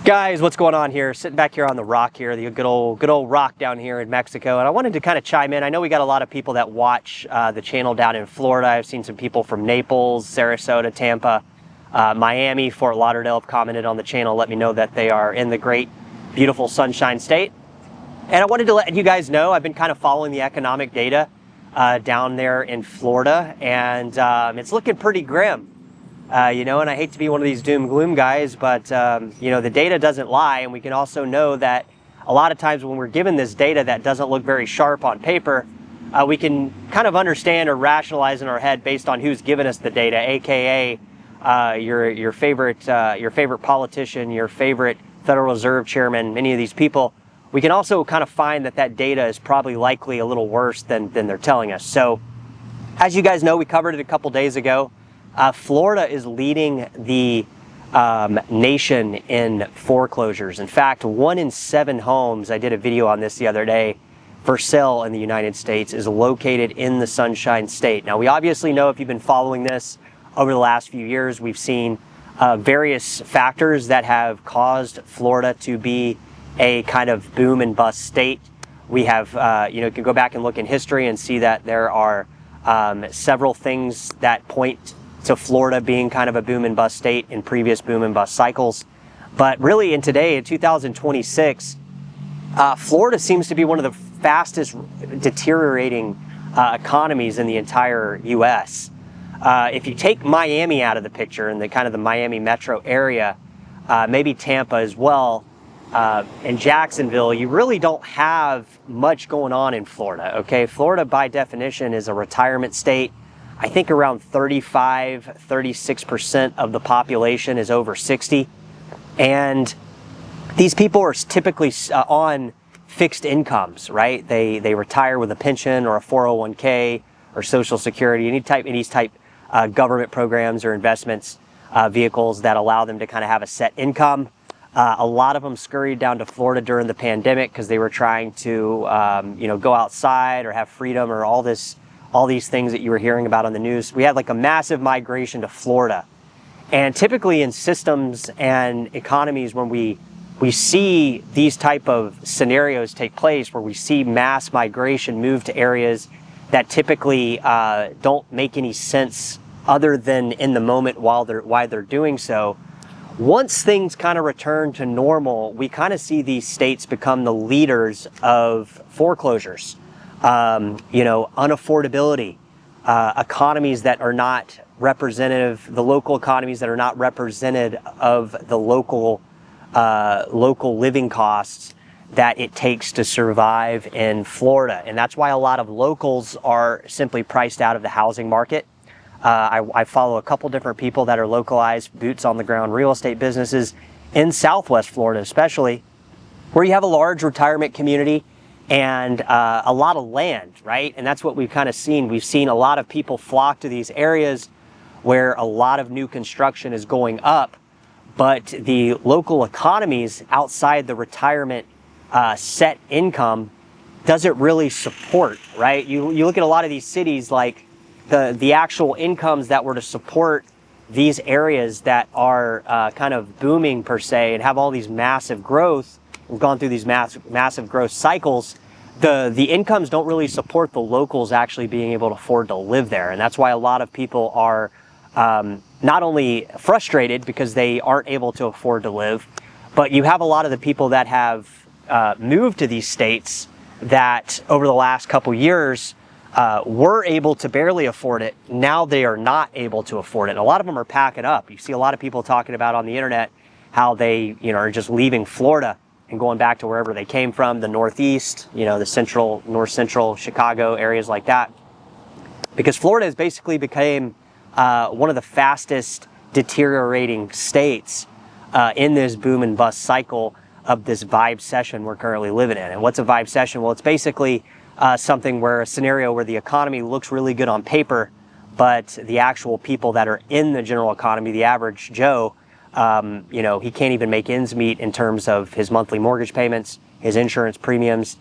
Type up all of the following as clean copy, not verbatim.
Guys, what's going on here? Sitting back here on the rock here, the good old rock down here in Mexico, and I wanted to kind of chime in. I know we got a lot of people that watch the channel down in Florida. I've seen some people from Naples, Sarasota, Tampa, Miami, Fort Lauderdale have commented on the channel, let me know that they are in the great, beautiful Sunshine State. And I wanted to let you guys know I've been kind of following the economic data down there in Florida, and it's looking pretty grim. And I hate to be one of these doom gloom guys, but the data doesn't lie, and we can also know that a lot of times when we're given this data that doesn't look very sharp on paper, we can kind of understand or rationalize in our head based on who's given us the data, aka your favorite politician, your favorite Federal Reserve chairman, many of these people. We can also kind of find that data is probably likely a little worse than they're telling us. So, as you guys know, we covered it a couple days ago. Florida is leading the nation in foreclosures. In fact, 1 in 7 homes, I did a video on this the other day, for sale in the United States is located in the Sunshine State. Now, we obviously know, if you've been following this over the last few years, we've seen various factors that have caused Florida to be a kind of boom and bust state. We have, you can go back and look in history and see that there are several things that point to Florida being kind of a boom and bust state in previous boom and bust cycles. But really in 2026, Florida seems to be one of the fastest deteriorating economies in the entire US. If you take Miami out of the picture and the kind of the Miami metro area, maybe Tampa as well, and Jacksonville, you really don't have much going on in Florida, okay? Florida by definition is a retirement state. I think around 36% of the population is over 60. And these people are typically on fixed incomes, right? They retire with a pension or a 401k or Social Security, any type government programs or investments vehicles that allow them to kind of have a set income. A lot of them scurried down to Florida during the pandemic because they were trying to, go outside or have freedom or all these things that you were hearing about on the news. We had like a massive migration to Florida. And typically in systems and economies, when we see these type of scenarios take place, where we see mass migration move to areas that typically don't make any sense other than in the moment while they're doing so, once things kind of return to normal, we kind of see these states become the leaders of foreclosures. Unaffordability, economies that are not representative, the local economies that are not represented of the local living costs that it takes to survive in Florida. And that's why a lot of locals are simply priced out of the housing market. I follow a couple different people that are localized, boots on the ground real estate businesses in Southwest Florida, especially, where you have a large retirement community and a lot of land, right? And that's what we've kind of seen. We've seen a lot of people flock to these areas where a lot of new construction is going up, but the local economies outside the retirement set income doesn't really support, right? You look at a lot of these cities, like the actual incomes that were to support these areas that are kind of booming per se and have all these massive growth. We've gone through these massive growth cycles. The incomes don't really support the locals actually being able to afford to live there. And that's why a lot of people are not only frustrated because they aren't able to afford to live, but you have a lot of the people that have moved to these states that over the last couple years were able to barely afford it. Now they are not able to afford it. And a lot of them are packing up. You see a lot of people talking about on the internet how they are just leaving Florida and going back to wherever they came from, the Northeast, the North Central, Chicago, areas like that. Because Florida has basically became one of the fastest deteriorating states in this boom and bust cycle of this vibe session we're currently living in. And what's a vibe session? Well, it's basically a scenario where the economy looks really good on paper, but the actual people that are in the general economy, the average Joe, he can't even make ends meet in terms of his monthly mortgage payments, his insurance premiums,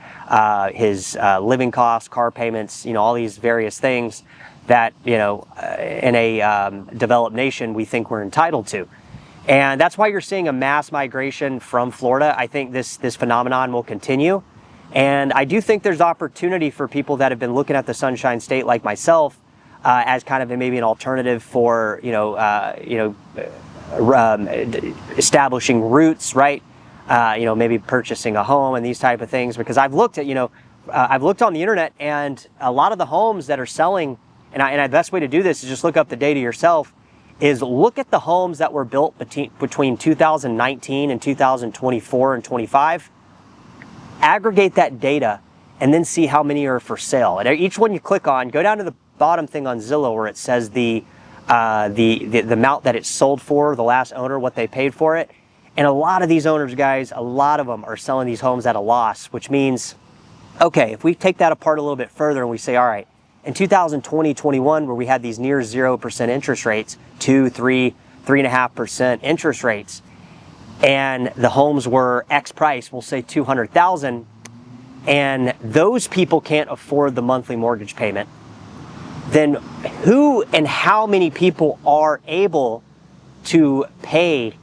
his living costs, car payments, all these various things that, in a developed nation we think we're entitled to. And that's why you're seeing a mass migration from Florida. I think this phenomenon will continue. And I do think there's opportunity for people that have been looking at the Sunshine State like myself as kind of maybe an alternative for, establishing roots, right? Maybe purchasing a home and these type of things, because I've looked at, I've looked on the internet, and a lot of the homes that are selling, and the best way to do this is just look up the data yourself, is look at the homes that were built between 2019 and 2024 and 25, aggregate that data, and then see how many are for sale. And each one you click on, go down to the bottom thing on Zillow where it says the amount that it's sold for, the last owner, what they paid for it. And a lot of these owners, guys, a lot of them are selling these homes at a loss, which means, okay, if we take that apart a little bit further and we say, all right, in 2020, 21, where we had these near 0% interest rates, 2, 3, 3.5% interest rates, and the homes were X price, we'll say 200,000, and those people can't afford the monthly mortgage payment, then who and how many people are able to pay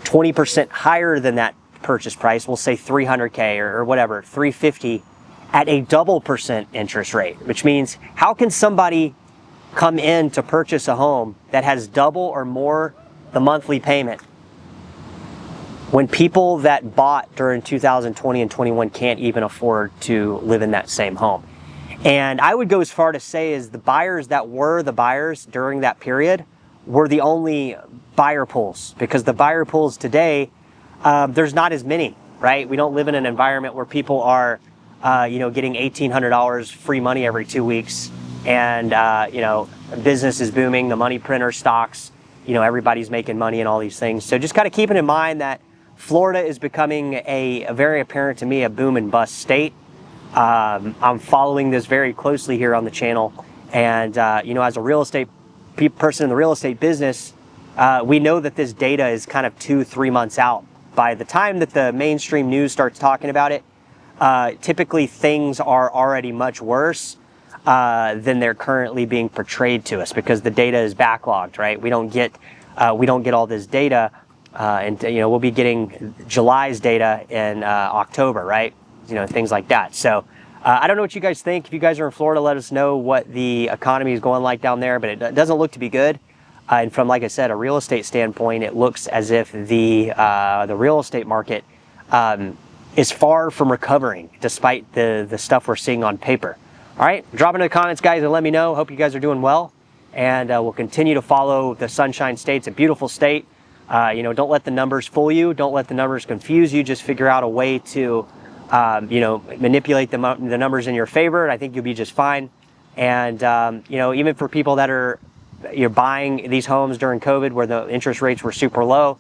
20% higher than that purchase price? We'll say 300K or whatever, 350 at a double % interest rate, which means how can somebody come in to purchase a home that has double or more the monthly payment when people that bought during 2020 and 21 can't even afford to live in that same home? And I would go as far to say is the buyers that were the buyers during that period were the only buyer pools, because the buyer pools today, there's not as many, right? We don't live in an environment where people are getting $1,800 free money every 2 weeks, and business is booming, the money printer stocks, everybody's making money and all these things. So just kind of keeping in mind that Florida is becoming a very apparent to me a boom and bust state. I'm following this very closely here on the channel, and as a real estate person in the real estate business, we know that this data is kind of 2-3 months out. By the time that the mainstream news starts talking about it, typically things are already much worse than they're currently being portrayed to us, because the data is backlogged, right? We don't get all this data, and we'll be getting July's data in October, right? Things like that. So I don't know what you guys think. If you guys are in Florida, let us know what the economy is going like down there, but it doesn't look to be good. And from, like I said, a real estate standpoint, it looks as if the real estate market is far from recovering, despite the stuff we're seeing on paper. All right, drop into the comments, guys, and let me know. Hope you guys are doing well, and we'll continue to follow the Sunshine State. It's a beautiful state. Don't let the numbers fool you. Don't let the numbers confuse you. Just figure out a way to manipulate the numbers in your favor, and I think you'll be just fine. And even for people that are buying these homes during COVID, where the interest rates were super low,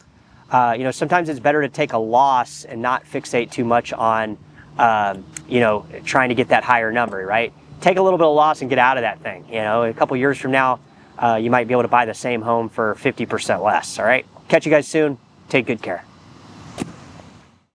sometimes it's better to take a loss and not fixate too much on trying to get that higher number, right? Take a little bit of loss and get out of that thing. A couple years from now, you might be able to buy the same home for 50% less. All right, catch you guys soon. Take good care.